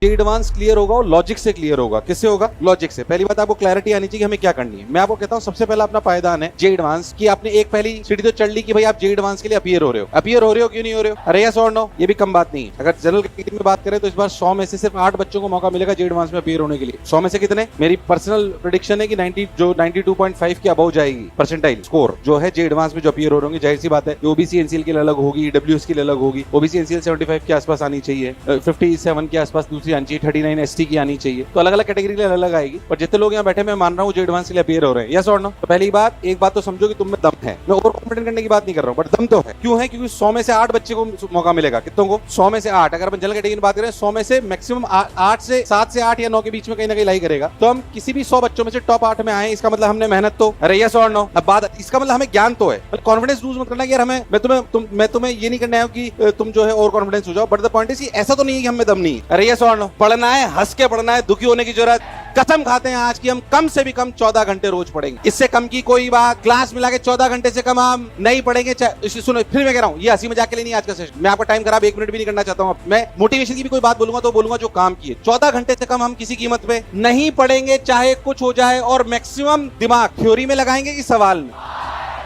Advance clear होगा और logic से क्लियर होगा। किससे होगा? लॉजिक से। पहली बात आपको क्लैरिटी आनी चाहिए हमें क्या करनी है। मैं आपको कहता हूं सबसे पहला अपना पायदान है जे एडवांस की। आपने एक पहली सीढ़ी तो चढ़ ली कि भाई आप जे एडवांस के लिए अपीयर हो रहे हो। अपीयर हो रहे हो क्यों नहीं हो रहे हो? अरे यस और नो, ये भी कम बात नहीं है। अगर जनरल कैटेगरी में बात करें तो इस बार 100 में से सिर्फ 8 बच्चों को मौका मिलेगा जे एडवांस में अपीयर होने के लिए। 100 में से कितने? मेरी पर्सनल प्रेडिक्शन है कि 92.5 के अबव जाएगी परसेंटाइल स्कोर जो है जे एडवांस में जो अपीयर हो रहे होंगे। जाहिर सी बात है ओबीसी एनसीएल के लिए अलग होगी, ईडब्ल्यूएस के लिए अलग होगी। ओबीसी एनसीएल 75 के आसपास आनी चाहिए, 57 के आसपास दूसरी आनी चाहिए, 39 एसटी की आनी चाहिए। तो अलग अलग कैटेगरी के लिए अलग आएगी। पर जितने लोग यहाँ बैठे मैं मान रहा हूँ जो एडवांस के लिए अपीयर हो रहे हैं। यस और नो? तो पहली बात, एक बात तो समझो कि तुम में दम है। मैं ओवर कॉन्फिडेंट करने की बात नहीं कर रहा हूँ, बट दम तो है। क्यों है? क्योंकि 100 में से 8 बच्चे को मौका मिलेगा। कितनों को? 100 में से 8। अगर अपन जनरल कैटेगरी की बात करें 100 में से मैक्सिमम 8 से 7 से 8 या 9 के बीच में कहीं ना कहीं लाई करेगा। तो हम किसी भी 100 बच्चों में से टॉप 8 में आए, इसका मतलब हमने मेहनत तो। अरे यस और नो? अब बात, इसका मतलब हमें ज्ञान तो है। कॉन्फिडेंस लूज मत करना कि यार हमें मैं तुम्हें ये नहीं करना है कि तुम जो है ओवर कॉन्फिडेंस हो जाओ। बट द पॉइंट इज ऐसा तो नहीं है कि हमें दम नहीं है। अरे यस और नो? पढ़ना है, हंस के पढ़ना है, दुखी होने की जरूरत। कसम खाते हैं आज की हम कम से भी कम 14 घंटे रोज पढ़ेंगे। इससे कम की कोई बात, क्लास मिला के 14 घंटे से कम हम नहीं पढ़ेंगे। सुनो, फिर मैं कह रहा हूँ ये हंसी मजाक के लिए नहीं आज का सेशन। मैं आपका टाइम खराब 1 मिनट भी नहीं करना चाहता हूँ। मैं मोटिवेशन की भी कोई बात बोलूंगा तो बोलूंगा जो काम की है। 14 घंटे से कम हम किसी कीमत पे नहीं पढ़ेंगे, चाहे कुछ हो जाए। और मैक्सिमम दिमाग थ्योरी में लगाएंगे कि सवाल में।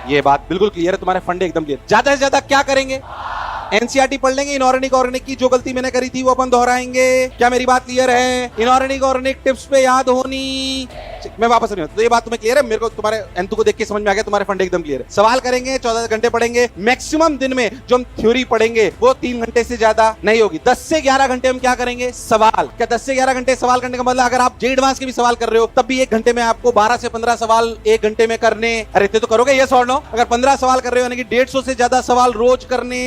ये बात बिल्कुल क्लियर है, तुम्हारे फंडे एकदम क्लियर। ज्यादा से ज्यादा क्या करेंगे? एनसीईआरटी पढ़ लेंगे। इनऑर्गेनिक ऑर्गेनिक की जो गलती मैंने करी थी वो अपन दोहराएंगे। क्या मेरी बात क्लियर है? इनऑर्गेनिक ऑर्गेनिक टिप्स पे याद होनी। मैं वापस नहीं हूं तो ये बात तुम्हें क्लियर है? मेरे को तुम्हारे एंतु को देख के समझ में आ गया, तुम्हारे फंडे एकदम क्लियर है। सवाल करेंगे, 14 घंटे पढ़ेंगे। मैक्सिमम दिन में जो हम थ्योरी पढ़ेंगे वो 3 घंटे से ज्यादा नहीं होगी। 10 से 11 घंटे हम क्या करेंगे? सवाल। क्या 10 से 11 घंटे सवाल करने का मतलब अगर आप जे एडवांस के भी सवाल कर रहे हो तब भी 1 घंटे में आपको 12 से 15 सवाल 1 घंटे में करने। अरे इतने तो करोगे यस और नो? अगर 15 सवाल कर रहे हो यानी कि 150 से ज्यादा सवाल रोज करने।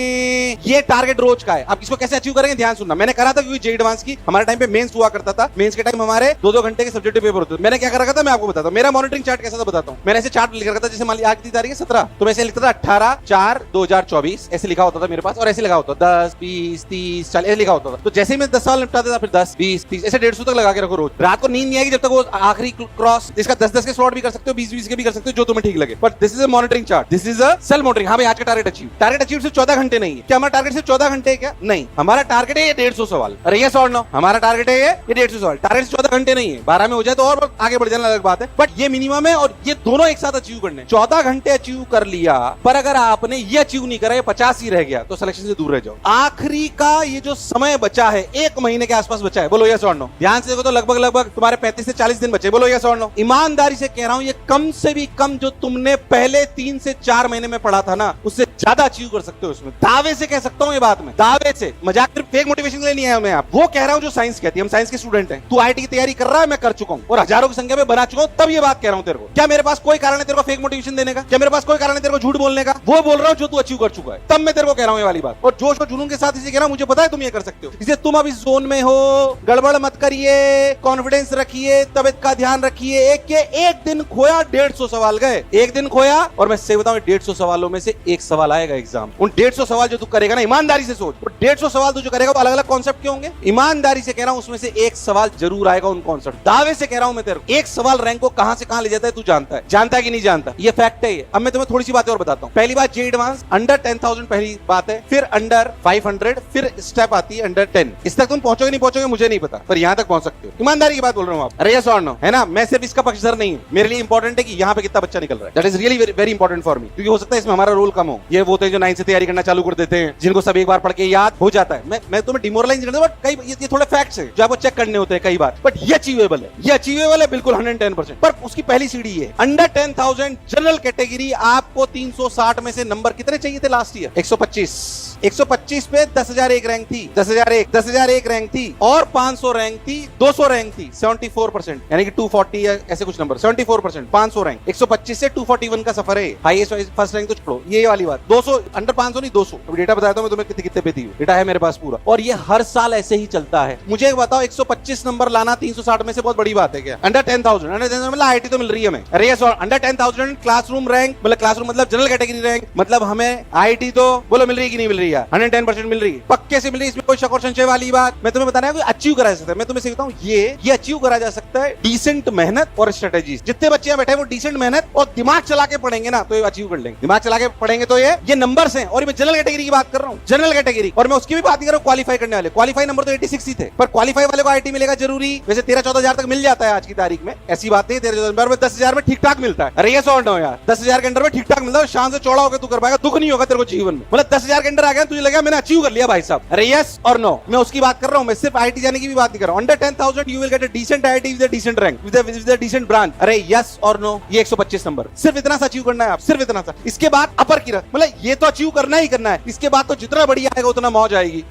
ये टारगेट रोज का है। आप इसको कैसे अचीव करेंगे? ध्यान सुनना। मैंने करा था क्योंकि जे एडवांस की हमारे टाइम पे मेंस हुआ करता था। मेंस के टाइम हमारे 2-2 घंटे के सब्जेक्टिव पेपर होते थे। मैंने क्या कर रखा था मैं आपको बताता हूं। मेरा मॉनिटरिंग चार्ट कैसा था बताता हूं। मैंने ऐसे चार्ट लिख रखा था, जैसे मान लीजिए आज की तारीख है 17, तो मैं ऐसे लिखता था 18/4/2024 ऐसे लिखा होता था मेरे पास। और ऐसे लिखा होता 10 20 30 40 ऐसे लिखा होता था। तो जैसे ही मैं 10 सवाल निपटाता था फिर 10 20 30 ऐसे 150 तक लगा के रखो रोज। रात को नींद नहीं आएगी जब तक वो आखिरी क्रॉस। इसका 10-10 के स्लॉट भी कर सकते हो, 20-20 के भी कर सकते हो, जो तुम्हें ठीक लगे। But this is a monitoring chart, this is a self monitoring. हाँ भाई आज का टारगेट अचीव। टारगेट अचीव सिर्फ 14 घंटे नहीं है। क्या हमारा टारगेट सिर्फ 14 घंटे है? क्या नहीं, हमारा टारगेट है ये 150 सवाल। अरे यस और नो? हमारा टारगेट है ये 150 सवाल। टारगेट 14 घंटे नहीं है। 12 में हो जाए तो और आगे बढ़ जाना अलग बात है, बट ये मिनिमम है और ये दोनों एक साथ अचीव करने। 14 घंटे अचीव कर लिया, पर अगर आपने ये अचीव नहीं करा, ये 50 ही रह गया तो सिलेक्शन से दूर रह जाओ। आखिरी का ये जो समय बचा है 1 महीने के आसपास बचा है, बोलो यस और नो? ध्यान से देखो तो लगभग तुम्हारे 35 से 40 दिन बचे। बोलो यस और नो? ईमानदारी से कह रहा हूं ये कम से भी कम जो तुमने पहले 3 से 4 महीने में पढ़ा था ना उससे ज्यादा अचीव कर सकते हो। उसमें दावे से कह सकता हूं ये बात, में दावे से, मजाक सिर्फ फेक मोटिवेशन के लिए नहीं आया मैं। आप वो कह रहा हूं जो साइंस कहती है। हम साइंस के स्टूडेंट हैं। तू आईटी की तैयारी कर रहा है, मैं कर चुका हूं और हजारों की संख्या में बना चुका हूं, तब ये बात कह रहा हूं तेरे को। क्या मेरे पास कोई कारण है तेरे को फेक मोटिवेशन देने का? क्या मेरे पास कोई कारण है तेरे को झूठ बोलने का? वो बोल रहा हूं जो तू अचीव कर चुका है, तब मैं तेरे को कह रहा हूं ये वाली बात। और जोश और जुनून के साथ इसे कह रहा हूं, मुझे पता है तुम ये कर सकते हो। इसलिए तुम अब इस जोन में हो, गड़बड़ मत करिए, कॉन्फिडेंस रखिए, तबियत का ध्यान रखिए। एक दिन खोया 150 सवाल गए। एक दिन खोया और मैं सही बताऊं 150 सवालों में से एक सवाल आएगा एग्जाम। उन 150 सवाल जो तू करेगा ना, ईमानदारी से सोच, 150 सवाल तू जो करेगा वो अलग अलग कॉन्सेप्ट के होंगे। ईमानदारी से कह रहा हूं उसमें से एक सवाल जरूर आएगा उन कॉन्सेप्ट। दावे से कह रहा हूं मैं तेरे को, एक सवाल रैंक को कहां से कहां ले जाता है तू जानता है कि नहीं जानता? ये फैक्ट है ये। अब मैं तुम्हें थोड़ी सी बातें और बताता हूं। पहली बात जे एडवांस अंडर 10,000 पहली बात है, फिर अंडर 500, फिर स्टेप आती है अंडर 10। इस तक तुम पहुंचोगे नहीं पहुंचोगे मुझे नहीं पता, पर यहां तक पहुंच सकते हो। ईमानदारी की बात बोल रहा हूं आप। अरे यस और नो? है ना? मैं सिर्फ इसका पक्षधर नहीं हूं। मेरे लिए इंपॉर्टेंट है कि यहां पे कितना बच्चा निकल रहा है। That is really very important for me, क्योंकि हो सकता है इसमें हमारा रोल कम हो। ये वो होते हैं जो 9 से तैयारी करना चालू कर देते हैं, जिनको सब एक बार पढ़ के याद हो जाता है। मैं तुम्हें डिमोरलाइज करता हूं, बट कई ये थोड़े फैक्ट्स हैं जो आपको चेक करने होते हैं कई बार। बट ये अचीवेबल है, ये अचीवेबल है बिल्कुल 110%। पर उसकी पहली सीढ़ी है अंडर 10,000 जनरल कैटेगरी। आपको 360 में से नंबर कितने चाहिए थे लास्ट ईयर? 125 पे 10,001 रैंक थी। 10,001 रैंक थी और 500 रैंक थी, 200 रैंक थी, 74%, यानी कि 240 या ऐसे कुछ नंबर, 74%, 500 रैंक। 125 से 241 का सफर है। हाईएस्ट फर्स्ट रैंक तो छोड़ो, ये वाली बात। 200 अंडर 500 नहीं 200। अभी डेटा बताता हूं मैं तुम्हें कितने पे थी, डेटा है मेरे पास पूरा। और ये हर साल ऐसे ही चलता है। मुझे एक बताओ 125 नंबर लाना 360 में से बहुत बड़ी बात है क्या? अंडर 10,000 मतलब आईआईटी तो मिल रही है हमें। अरे यस, और अंडर 10,000 क्लासरूम रैंक, मतलब क्लासरूम मतलब जनरल कैटेगरी रैंक, मतलब हमें आईआईटी तो बोलो मिल रही है कि नहीं मिल रही है? 110% मिल रही है, पक्के से मिल रही है, इसमें कोई शक और संशय वाली बात। मैं तुम्हें बता रहा हूँ अचीव करा जा सकता है। मैं तुम्हें सिखाता हूँ ये अचीव करा जा सकता है डिसेंट मेहनत और स्ट्रेटेजी। जितने बच्चे यहाँ बैठे हैं वो डिसेंट मेहनत और दिमाग चला के पढ़ेंगे ना तो ये अचीव कर लेंगे। दिमाग चला के पढ़ेंगे तो ये नंबर्स हैं। और मैं जनरल कैटेगरी की बात कर रहा हूँ, जनरल कैटेगरी, और मैं उसकी भी बात नहीं कर रहा हूँ क्वालिफाई करने वाले। क्वालिफाई नंबर तो 86 ही थे, पर क्वालिफाई वाले को आईटी मिलेगा जरूरी। वैसे 13-14 हजार तक मिल जाता है आज की तारीख में, ऐसी बात नहीं। 13-14 में 10,000 में ठीक ठाक मिलता है। अरे ये 100 यार, 10,000 के अंदर में ठीक ठाक मिलता है। शान से चौड़ा होकर तू कर पाएगा, दुख नहीं होगा तेरे को जीवन में। मतलब 10,000 के अंदर आ गया, तुझे लगा मैंने अचीव कर लिया भाई साहब। अरे यस और नो, मैं उसकी बात कर रहा हूँ। मैं सिर्फ आईटी जाने की भी बात नहीं कर रहा हूँ। Under 10,000 you will get a decent IT with a decent rank, with a decent branch. अरे यस और नो, ये 125 नंबर, सिर्फ इतना सा अचीव करना है आप, सिर्फ इतना सा। इसके बाद अपर की, मतलब ये तो अचीव करना ही करना है। इसके बाद तो जितना बढ़िया आएगा उतना मौज आएगी।